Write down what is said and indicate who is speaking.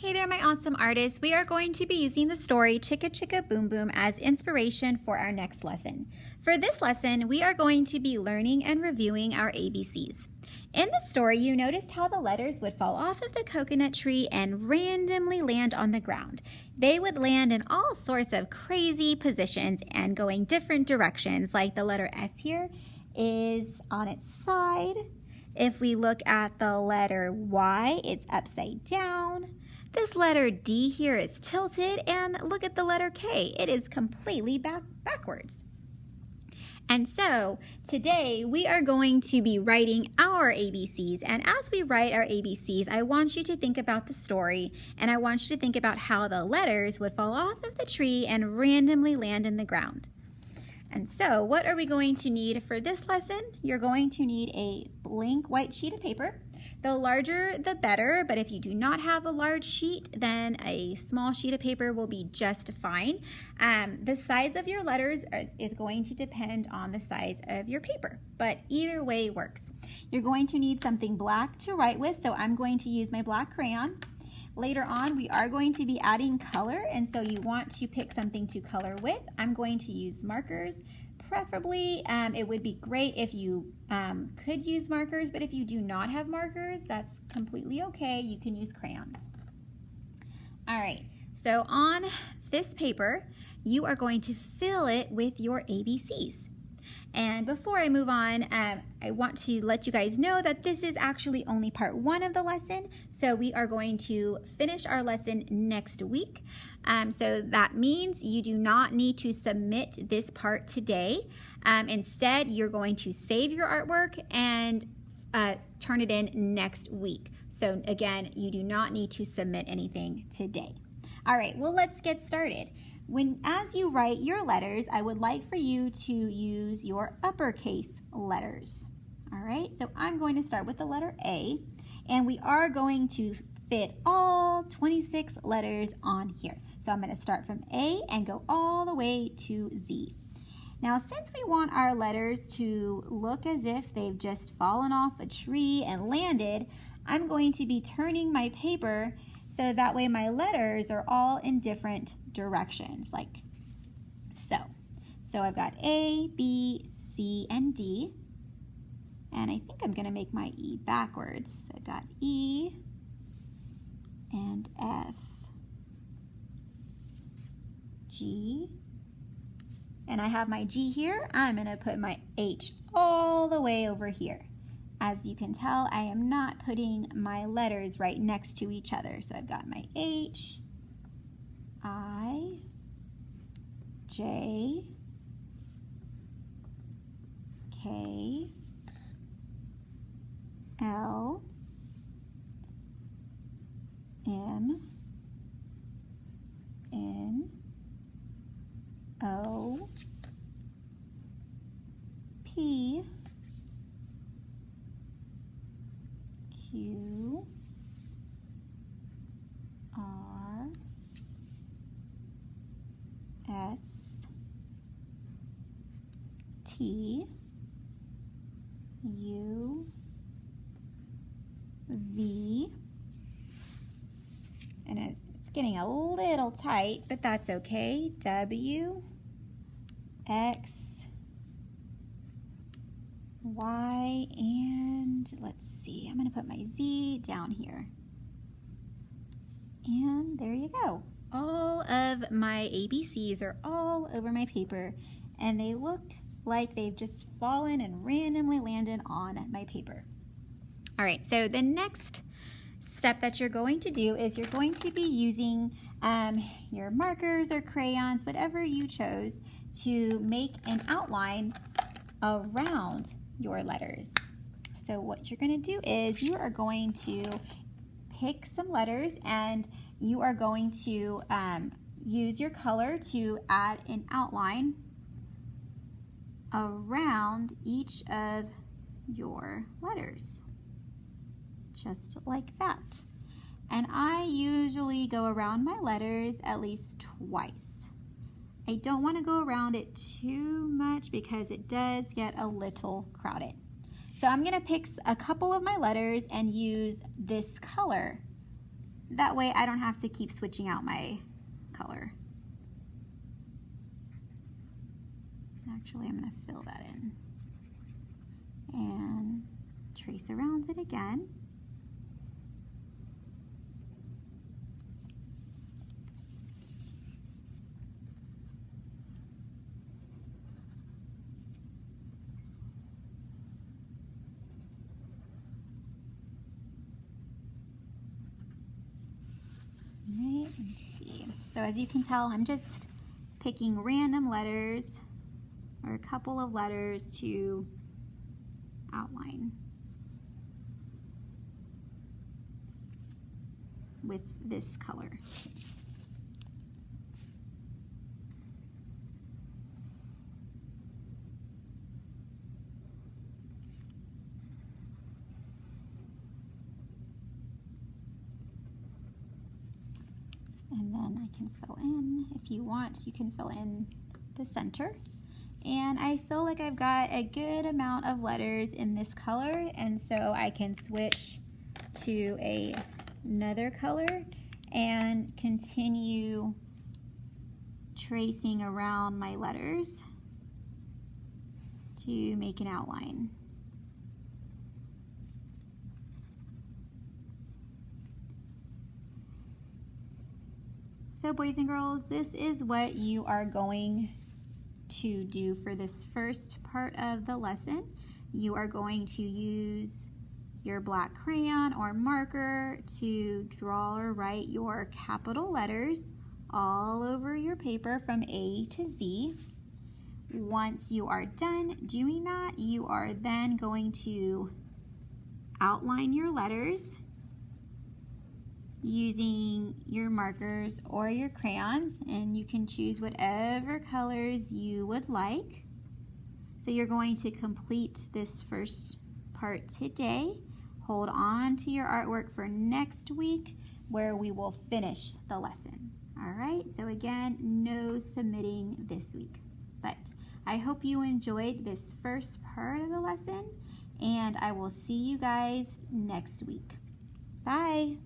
Speaker 1: Hey there, my awesome artists. We are going to be using the story Chicka Chicka Boom Boom as inspiration for our next lesson. For this lesson, we are going to be learning and reviewing our ABCs. In the story, you noticed how the letters would fall off of the coconut tree and randomly land on the ground. They would land in all sorts of crazy positions and going different directions, like the letter S here is on its side. If we look at the letter Y, it's upside down. This letter D here is tilted, and look at the letter K. It is completely backwards. And so today we are going to be writing our ABCs, and as we write our ABCs, I want you to think about the story, and I want you to think about how the letters would fall off of the tree and randomly land in the ground. And so what are we going to need for this lesson? You're going to need a blank white sheet of paper. The larger, the better, but if you do not have a large sheet, then a small sheet of paper will be just fine. The size of your letters is going to depend on the size of your paper, but either way works. You're going to need something black to write with, so I'm going to use my black crayon. Later on, we are going to be adding color, and so you want to pick something to color with. I'm going to use markers. Preferably, it would be great if you could use markers, but if you do not have markers, that's completely okay. You can use crayons. All right, so on this paper, you are going to fill it with your ABCs. And before I move on, I want to let you guys know that this is actually only part one of the lesson. So we are going to finish our lesson next week. So that means you do not need to submit this part today. Instead, you're going to save your artwork and turn it in next week. So again, you do not need to submit anything today. All right, well, let's get started. As you write your letters, I would like for you to use your uppercase letters. All right, so I'm going to start with the letter A, and we are going to fit all 26 letters on here. So I'm going to start from A and go all the way to Z. Now, since we want our letters to look as if they've just fallen off a tree and landed, I'm going to be turning my paper so that way my letters are all in different directions, like so. So I've got A, B, C, and D. And I think I'm going to make my E backwards. So I've got E and F, G. And I have my G here. I'm going to put my H all the way over here. As you can tell, I am not putting my letters right next to each other. So I've got my H, I, J, K, L, M, N, O, P, Q, R, S, T, U, V, and it's getting a little tight, but that's okay, W, X, Y, and let's see, I'm going to put my Z down here. And there you go. All of my ABCs are all over my paper, and they look like they've just fallen and randomly landed on my paper. All right, so the next step that you're going to do is you're going to be using your markers or crayons, whatever you chose, to make an outline around your letters. So what you're going to do is you are going to pick some letters, and you are going to use your color to add an outline around each of your letters, just like that. And I usually go around my letters at least twice. I don't want to go around it too much because it does get a little crowded. So I'm going to pick a couple of my letters and use this color That way I don't have to keep switching out my color. Actually, I'm going to fill that in and trace around it again. Right, let's see. So as you can tell, I'm just picking random letters or a couple of letters to outline with this color. And then I can fill in, if you want, you can fill in the center. And I feel like I've got a good amount of letters in this color, and so I can switch to another color and continue tracing around my letters to make an outline. So boys and girls, this is what you are going to do for this first part of the lesson. You are going to use your black crayon or marker to draw or write your capital letters all over your paper from A to Z. Once you are done doing that, you are then going to outline your letters using your markers or your crayons, and you can choose whatever colors you would like. So you're going to complete this first part today. Hold on to your artwork for next week where we will finish the lesson. All right, so again, no submitting this week. But I hope you enjoyed this first part of the lesson, and I will see you guys next week. Bye.